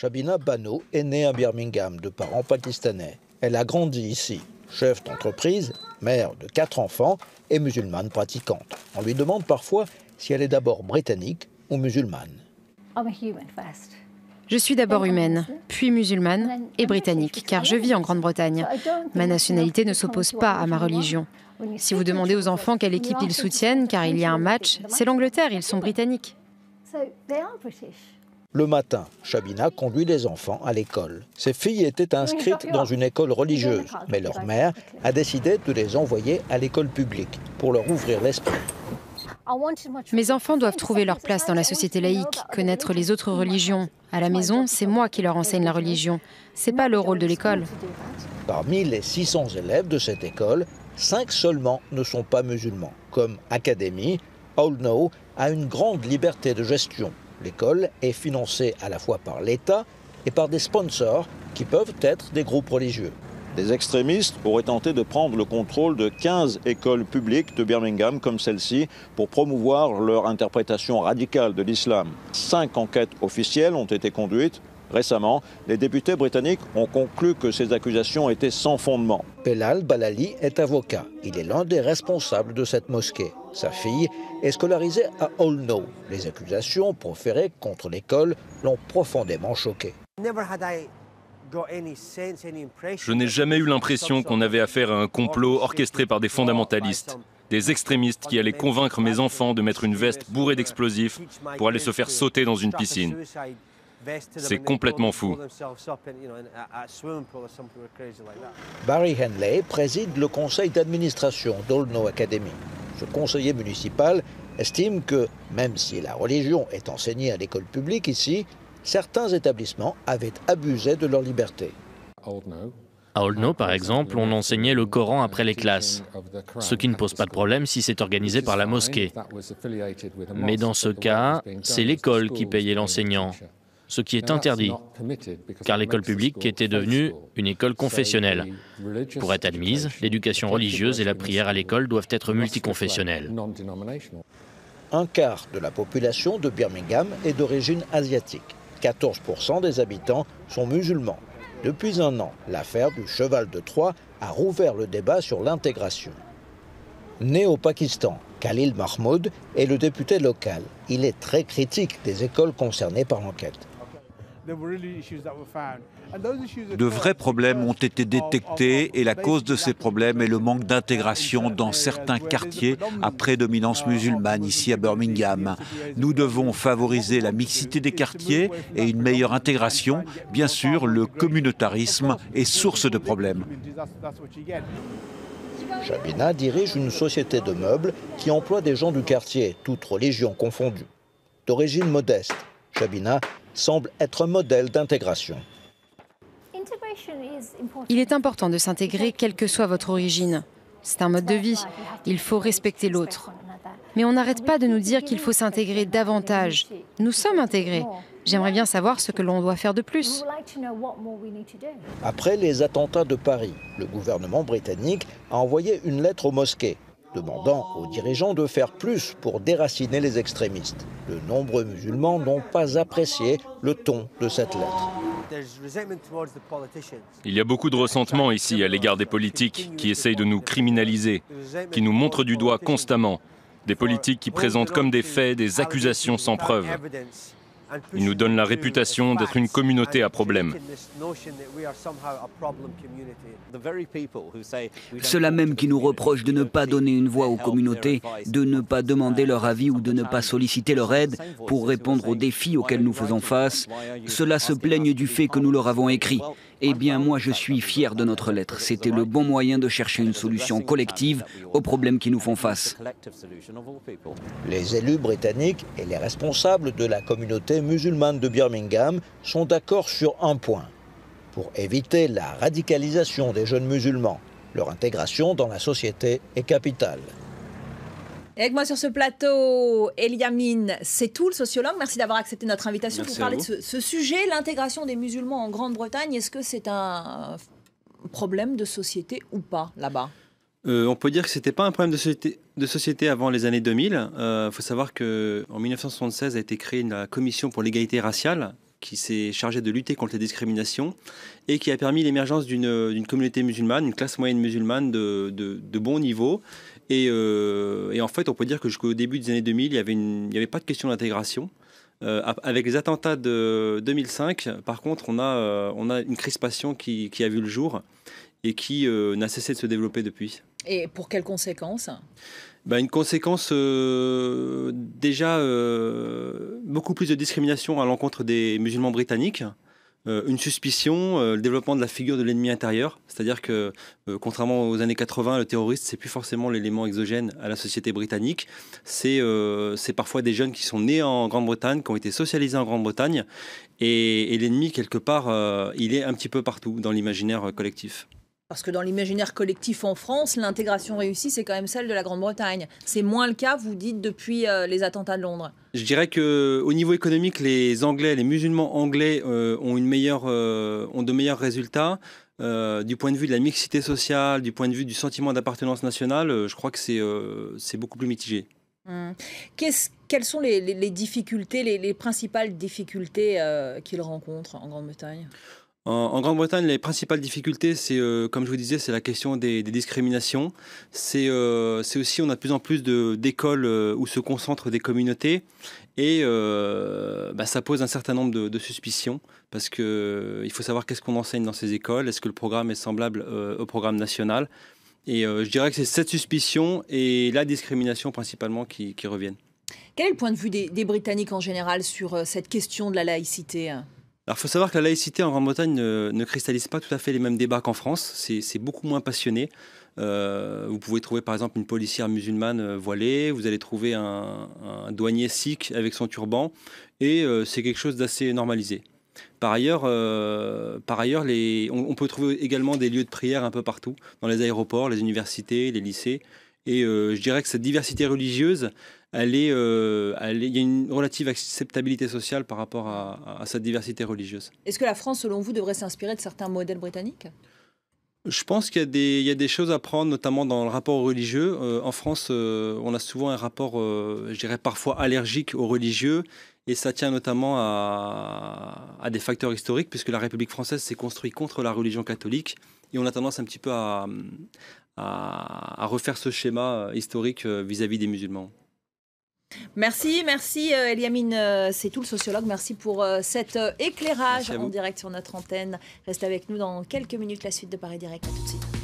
Shabina Bano est née à Birmingham de parents pakistanais. Elle a grandi ici. Chef d'entreprise, mère de 4 enfants et musulmane pratiquante. On lui demande parfois si elle est d'abord britannique ou musulmane. Je suis d'abord humaine, puis musulmane et britannique, car je vis en Grande-Bretagne. Ma nationalité ne s'oppose pas à ma religion. Si vous demandez aux enfants quelle équipe ils soutiennent, car il y a un match, c'est l'Angleterre, ils sont britanniques. Le matin, Shabina conduit les enfants à l'école. Ses filles étaient inscrites dans une école religieuse, mais leur mère a décidé de les envoyer à l'école publique pour leur ouvrir l'esprit. Mes enfants doivent trouver leur place dans la société laïque, connaître les autres religions. À la maison, c'est moi qui leur enseigne la religion. C'est pas le rôle de l'école. Parmi les 600 élèves de cette école, 5 seulement ne sont pas musulmans. Comme Academy, Allnow a une grande liberté de gestion. L'école est financée à la fois par l'État et par des sponsors qui peuvent être des groupes religieux. Des extrémistes auraient tenté de prendre le contrôle de 15 écoles publiques de Birmingham comme celle-ci pour promouvoir leur interprétation radicale de l'islam. 5 enquêtes officielles ont été conduites. Récemment, les députés britanniques ont conclu que ces accusations étaient sans fondement. Belal Balali est avocat. Il est l'un des responsables de cette mosquée. Sa fille est scolarisée à Allnow. Les accusations proférées contre l'école l'ont profondément choqué. Je n'ai jamais eu l'impression qu'on avait affaire à un complot orchestré par des fondamentalistes, des extrémistes qui allaient convaincre mes enfants de mettre une veste bourrée d'explosifs pour aller se faire sauter dans une piscine. C'est complètement fou. Barry Henley préside le conseil d'administration d'Allnow Academy. Ce conseiller municipal estime que, même si la religion est enseignée à l'école publique ici, certains établissements avaient abusé de leur liberté. À Allnow, par exemple, on enseignait le Coran après les classes, ce qui ne pose pas de problème si c'est organisé par la mosquée. Mais dans ce cas, c'est l'école qui payait l'enseignant, ce qui est interdit, car l'école publique était devenue une école confessionnelle. Pour être admise, l'éducation religieuse et la prière à l'école doivent être multiconfessionnelles. Un quart de la population de Birmingham est d'origine asiatique. 14% des habitants sont musulmans. Depuis un an, l'affaire du cheval de Troie a rouvert le débat sur l'intégration. Né au Pakistan, Khalil Mahmoud est le député local. Il est très critique des écoles concernées par l'enquête. De vrais problèmes ont été détectés et la cause de ces problèmes est le manque d'intégration dans certains quartiers à prédominance musulmane ici à Birmingham. Nous devons favoriser la mixité des quartiers et une meilleure intégration. Bien sûr, le communautarisme est source de problèmes. Shabina dirige une société de meubles qui emploie des gens du quartier, toutes religions confondues. D'origine modeste, Shabina semble être un modèle d'intégration. Il est important de s'intégrer quelle que soit votre origine. C'est un mode de vie. Il faut respecter l'autre. Mais on n'arrête pas de nous dire qu'il faut s'intégrer davantage. Nous sommes intégrés. J'aimerais bien savoir ce que l'on doit faire de plus. Après les attentats de Paris, le gouvernement britannique a envoyé une lettre aux mosquées, demandant aux dirigeants de faire plus pour déraciner les extrémistes. De nombreux musulmans n'ont pas apprécié le ton de cette lettre. Il y a beaucoup de ressentiment ici à l'égard des politiques qui essayent de nous criminaliser, qui nous montrent du doigt constamment. Des politiques qui présentent comme des faits des accusations sans preuve. Ils nous donnent la réputation d'être une communauté à problème. Ceux-là même qui nous reprochent de ne pas donner une voix aux communautés, de ne pas demander leur avis ou de ne pas solliciter leur aide pour répondre aux défis auxquels nous faisons face, ceux-là se plaignent du fait que nous leur avons écrit. Eh bien, moi, je suis fier de notre lettre. C'était le bon moyen de chercher une solution collective aux problèmes qui nous font face. Les élus britanniques et les responsables de la communauté musulmane de Birmingham sont d'accord sur un point. Pour éviter la radicalisation des jeunes musulmans, leur intégration dans la société est capitale. Et avec moi sur ce plateau, Eliamine Setou, sociologue. Merci d'avoir accepté notre invitation pour parler de ce sujet, l'intégration des musulmans en Grande-Bretagne. Est-ce que c'est un problème de société ou pas là-bas ? On peut dire que ce n'était pas un problème de société avant les années 2000. Il faut savoir qu'en 1976 a été créée la Commission pour l'égalité raciale qui s'est chargé de lutter contre les discriminations et qui a permis l'émergence d'une communauté musulmane, une classe moyenne musulmane de bon niveau. Et en fait, on peut dire que jusqu'au début des années 2000, il n'y avait pas de question d'intégration. Avec les attentats de 2005, par contre, on a une crispation qui a vu le jour et qui n'a cessé de se développer depuis. Et pour quelles conséquences ? Une conséquence, déjà, beaucoup plus de discrimination à l'encontre des musulmans britanniques. Une suspicion, le développement de la figure de l'ennemi intérieur. C'est-à-dire que, contrairement aux années 80, le terroriste, c'est plus forcément l'élément exogène à la société britannique. C'est parfois des jeunes qui sont nés en Grande-Bretagne, qui ont été socialisés en Grande-Bretagne. Et l'ennemi, quelque part, il est un petit peu partout dans l'imaginaire collectif. Parce que dans l'imaginaire collectif en France, l'intégration réussie, c'est quand même celle de la Grande-Bretagne. C'est moins le cas, vous dites, depuis les attentats de Londres. Je dirais qu'au niveau économique, les musulmans anglais ont de meilleurs résultats. Du point de vue de la mixité sociale, du point de vue du sentiment d'appartenance nationale, je crois que c'est beaucoup plus mitigé. Quelles sont les difficultés, les principales difficultés qu'ils rencontrent en Grande-Bretagne ? En Grande-Bretagne, les principales difficultés, c'est, comme je vous disais, c'est la question des discriminations. C'est aussi, on a de plus en plus d'écoles où se concentrent des communautés. Et ça pose un certain nombre de suspicions, parce qu'il faut savoir qu'est-ce qu'on enseigne dans ces écoles. Est-ce que le programme est semblable au programme national ? Et je dirais que c'est cette suspicion et la discrimination principalement qui reviennent. Quel est le point de vue des Britanniques en général sur cette question de la laïcité ? Alors, il faut savoir que la laïcité en Grande-Bretagne ne cristallise pas tout à fait les mêmes débats qu'en France. C'est beaucoup moins passionné. Vous pouvez trouver par exemple une policière musulmane voilée, vous allez trouver un douanier sikh avec son turban, et c'est quelque chose d'assez normalisé. Par ailleurs, on peut trouver également des lieux de prière un peu partout, dans les aéroports, les universités, les lycées. Et je dirais que cette diversité religieuse, il y a une relative acceptabilité sociale par rapport à cette diversité religieuse. Est-ce que la France, selon vous, devrait s'inspirer de certains modèles britanniques ? Je pense qu'il y a des choses à prendre, notamment dans le rapport aux religieux. En France, on a souvent un rapport, je dirais parfois allergique aux religieux, et ça tient notamment à des facteurs historiques, puisque la République française s'est construite contre la religion catholique, et on a tendance un petit peu à refaire ce schéma historique vis-à-vis des musulmans. Merci Eliamine, c'est tout le sociologue. Merci pour cet éclairage en direct sur notre antenne. Restez avec nous dans quelques minutes, la suite de Paris Direct. À tout de suite.